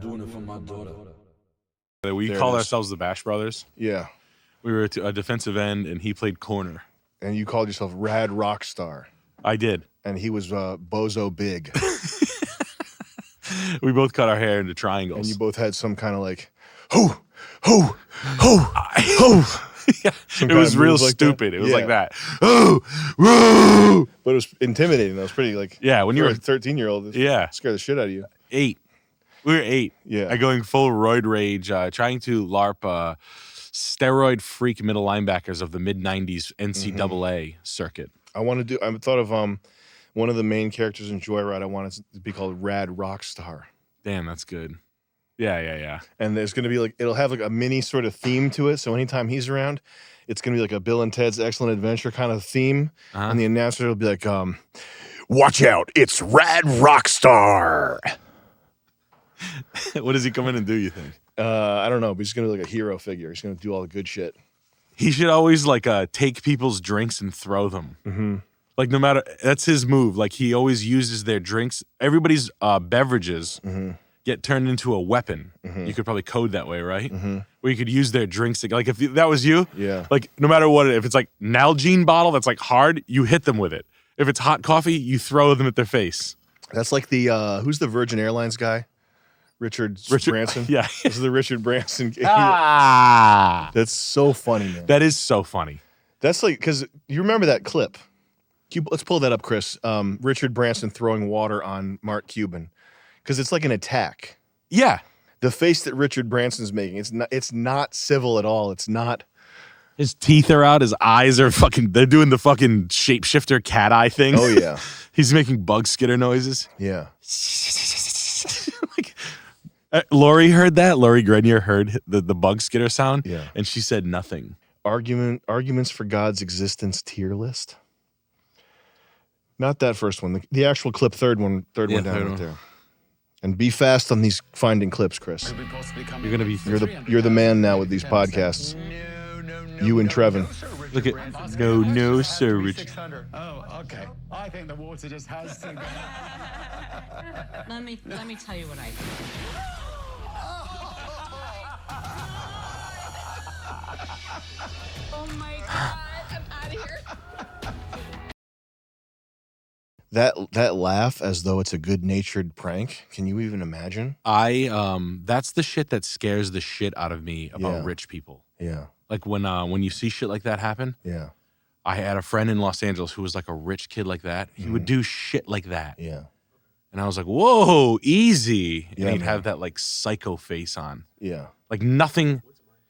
I'm doing it for my daughter. We called ourselves the Bash Brothers. Yeah. We were a defensive end, and he played corner. And you called yourself Rad Rockstar. I did. And he was Bozo Big. We both cut our hair into triangles. And you both had some kind of like, hoo. Yeah, it was real stupid. It was like that. But it was intimidating. That was pretty like. Yeah, when you were a 13-year-old. Yeah, scared the shit out of you. 8. We were 8. Yeah, going full roid rage, trying to LARP steroid freak middle linebackers of the mid '90s NCAA circuit. I thought of one of the main characters in Joyride. I wanted to be called Rad Rockstar. Damn, that's good. Yeah. And there's gonna be like it'll have like a mini sort of theme to it. So anytime he's around, it's gonna be like a Bill and Ted's Excellent Adventure kind of theme. And the announcer will be like, "Watch out, it's Rad Rockstar." What does he come in and do, you think? I don't know, but he's gonna be like a hero figure. He's gonna do all the good shit. He should always like take people's drinks and throw them. Mm-hmm. Like no matter, that's his move. Like he always uses their drinks. Everybody's beverages get turned into a weapon. You could probably code that way, right? Where you could use their drinks. Like if that was you, like no matter what, if it's like Nalgene bottle that's like hard, you hit them with it. If it's hot coffee, you throw them at their face. That's like the who's the Virgin Airlines guy? Richard Branson. Yeah, this is the Richard Branson. That's so funny, man. That is so funny. That's like because you remember that clip. Let's pull that up, Chris. Richard Branson throwing water on Mark Cuban because it's like an attack. Yeah, the face that Richard Branson's making, it's not civil at all. It's not. His teeth are out. His eyes are fucking. They're doing the fucking shapeshifter cat eye thing. Oh yeah. He's making bug skitter noises. Yeah. Like, Lori heard that. Lori Grenier heard the bug skitter sound. Yeah. And she said nothing. Arguments for God's existence tier list. Not that first one. The actual clip, third one down right there. And be fast on these finding clips, Chris. You're gonna be. You're the man now with these podcasts. You and Trevin. Look at no, sir, Rich. Oh, okay. I think the water just has to go. Let me tell you what I think. Oh my God, I'm out of here. That laugh as though it's a good-natured prank. Can you even imagine? That's the shit that scares the shit out of me about rich people. Yeah. Like when you see shit like that happen. Yeah. I had a friend in Los Angeles who was like a rich kid like that. He would do shit like that. Yeah. And I was like, whoa, easy. And Yeah, he'd man. have that like psycho face on. Yeah. Like nothing.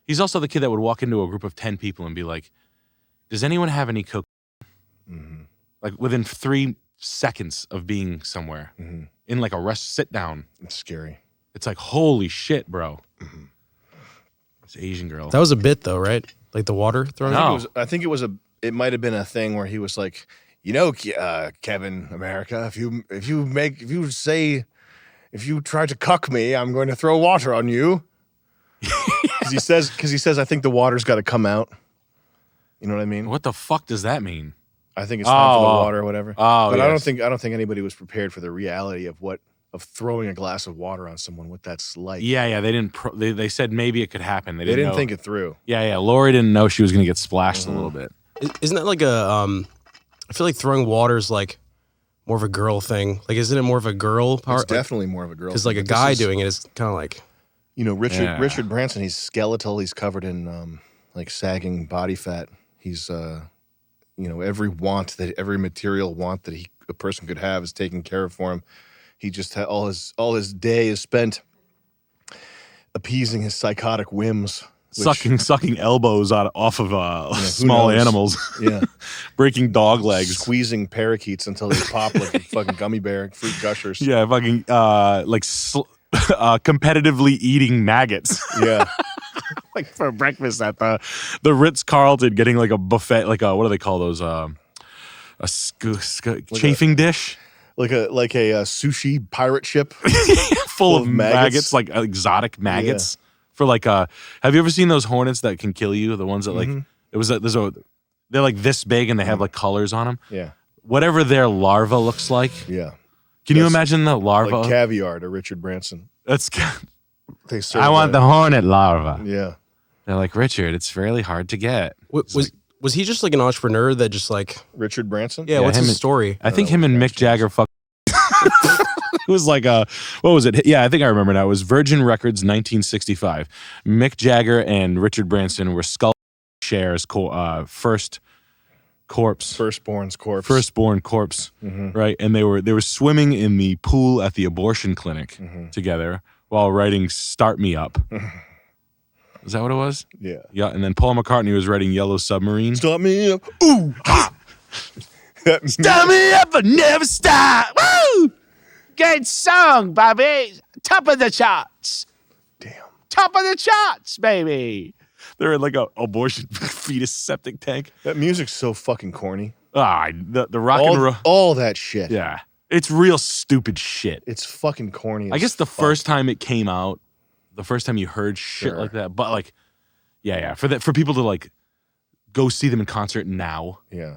He's also the kid that would walk into a group of 10 people and be like, does anyone have any coke? Like within 3 seconds of being somewhere in like a sit down. It's scary. It's like, holy shit, bro. This Asian girl. That was a bit though, right? Like the water throwing. No. I think it might have been a thing where he was like, Kevin America, if you try to cuck me, I'm going to throw water on you. Because he says, I think the water's got to come out. You know what I mean? What the fuck does that mean? I think it's time for the water or whatever. Oh, but yes. I don't think anybody was prepared for the reality of throwing a glass of water on someone, what that's like. Yeah. They didn't. They said maybe it could happen. They didn't know. think it through. Yeah. Lori didn't know she was going to get splashed a little bit. Isn't that like I feel like throwing water is like more of a girl thing. Like, isn't it more of a girl part? It's definitely more of a girl. Because like a guy doing it is kind of like. Richard Branson, he's skeletal. He's covered in like sagging body fat. He's every material want that a person could have is taken care of for him. He just all his day is spent appeasing his psychotic whims, sucking elbows off of small animals. Yeah, breaking dog legs, squeezing parakeets until they pop like a fucking gummy bear, fruit gushers. Yeah, fucking competitively eating maggots. Yeah. Like for breakfast at the Ritz-Carlton, getting like a buffet, like what do they call those? Chafing dish, like a sushi pirate ship full of maggots, like exotic maggots. Yeah. For like have you ever seen those hornets that can kill you? The ones that like they're like this big and they have like colors on them. Yeah, whatever their larva looks like. Yeah. Can you imagine the larva? Like caviar to Richard Branson. They serve I want the that. hornet larva. Yeah. They're like, Richard, it's fairly hard to get. Was he just like an entrepreneur that just like Richard Branson? yeah? What's him his and- story? I think him and Mick Jagger fucked. It was like what was it? Yeah, I think I remember now. It was Virgin Records, 1965. Mick Jagger and Richard Branson were skull shares, firstborn's corpse, right? And they were swimming in the pool at the abortion clinic together while writing "Start Me Up." Is that what it was? Yeah. Yeah, and then Paul McCartney was writing "Yellow Submarine." Stop me up. Ooh. Ha. Start me up and never stop. Woo! Great song, Bobby. Top of the charts. Damn. Top of the charts, baby. They're in like a abortion fetus septic tank. That music's so fucking corny. The rock and roll. All that shit. Yeah. It's real stupid shit. It's fucking corny. I guess the fuck. first time it came out, the first time you heard shit like that, but like, yeah. For people to like go see them in concert now. Yeah.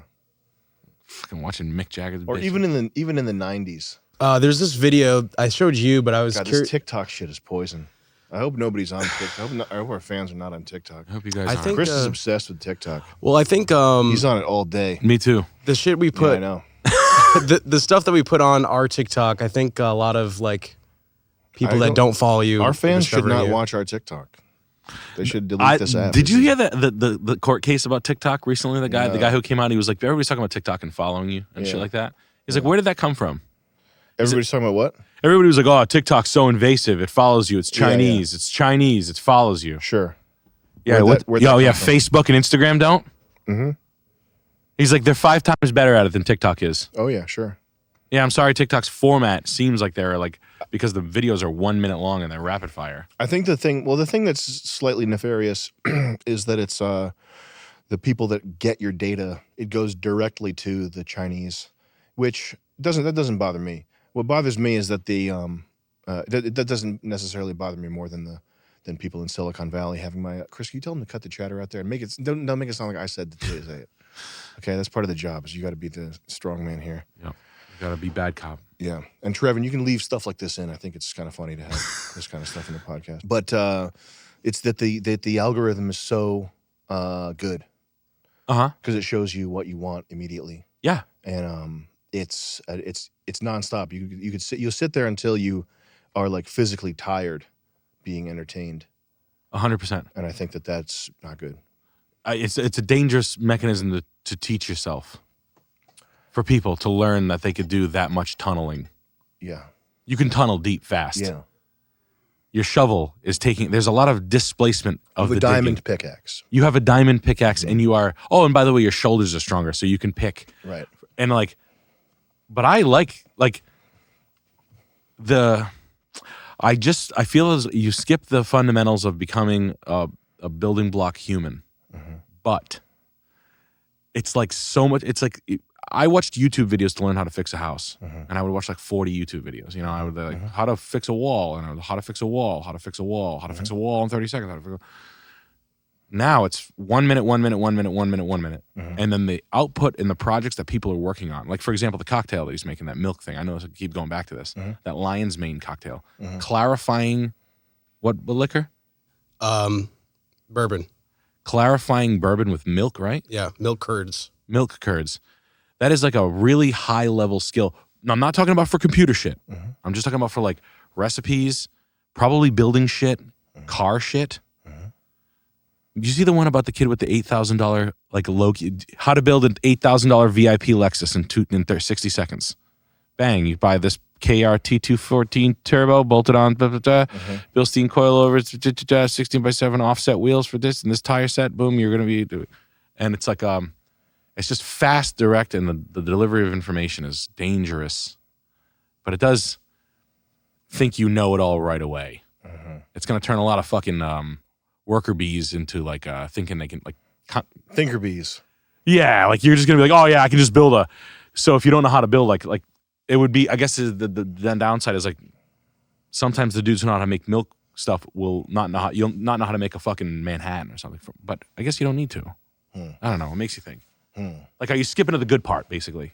Fucking watching Mick Jagger. Or even in the 90s. There's this video I showed you, but I was God, this curious. TikTok shit is poison. I hope nobody's on TikTok. I hope our fans are not on TikTok. I hope you guys I aren't. think- Chris is obsessed with TikTok. Well, I think He's on it all day. Me too. the shit we Yeah, put I know. the stuff that we put on our TikTok. I think a lot of like people that don't follow you. Our are fans should discovering not you. watch our TikTok. They should delete this app. Did you hear the court case about TikTok recently? The guy who came out, he was like, everybody's talking about TikTok and following you and shit Yeah. like that. He's like, where did that come from? Everybody's talking about what? Everybody was like, oh, TikTok's so invasive. It follows you. It's Yeah, yeah. Chinese. It's Chinese. It follows you. Sure. Yeah. Where'd that come from? Facebook and Instagram don't? Mm-hmm. He's like, they're 5 times better at it than TikTok is. Oh yeah, sure. Yeah, I'm sorry. TikTok's format seems like they're like, because the videos are 1 minute long and they're rapid fire. I think the thing that's slightly nefarious is that it's the people that get your data. It goes directly to the Chinese, which doesn't bother me. What bothers me is that that doesn't necessarily bother me more than people in Silicon Valley having my Chris. Can you tell them to cut the chatter out there and make it don't make it sound like I said to say it. Okay, that's part of the job. Is you got to be the strong man here. Yeah. You gotta be bad cop. Yeah, and Trevin, you can leave stuff like this in. I think it's kind of funny to have this kind of stuff in the podcast. But it's that the algorithm is so good because it shows you what you want immediately, Yeah. and it's nonstop. You'll sit there until you are like physically tired, being entertained, 100%. and I think that's not good. It's a dangerous mechanism to teach yourself. For people to learn that they could do that much tunneling. Yeah, You can tunnel deep fast. yeah. Your shovel is there's a lot of displacement of A the diamond digging. pickaxe, You have a diamond pickaxe and you are, and by the way, your shoulders are stronger so you can pick. right? And like, but I like I feel as you skip the fundamentals of becoming a building block human. But it's like so much, it's like, I watched YouTube videos to learn how to fix a house, and I would watch like 40 YouTube videos. You know, I would like how to fix a wall, and how to fix a wall, how to fix a wall, how to fix a wall in 30 seconds. How to fix Now it's 1 minute, 1 minute, 1 minute, 1 minute, 1 minute, and then the output in the projects that people are working on. Like for example, the cocktail that he's making, that milk thing. I know I keep going back to this. That lion's mane cocktail, clarifying what liquor? Bourbon. Clarifying bourbon with milk, right? Yeah, milk curds. Milk curds. That is like a really high level skill. Now, I'm not talking about for computer shit. I'm just talking about for like recipes, probably building shit, car shit. Did you see the one about the kid with the $8,000 like how to build an $8,000 VIP Lexus in 60 seconds? Bang! You buy this KR T214 turbo bolted on, Bilstein coil over 16x7 offset wheels for this and this tire set. Boom! You're gonna be, and it's like it's just fast, direct, and the delivery of information is dangerous. But it does think you know it all right away. It's going to turn a lot of fucking worker bees into like thinking they can like... Thinker bees. Yeah, like you're just going to be like, oh yeah, I can just build So if you don't know how to build, like it would be, I guess the downside is like sometimes the dudes who know how to make milk stuff will you'll not know how to make a fucking Manhattan or something. But I guess you don't need to. I don't know. It makes you think. Like, are you skipping to the good part, basically?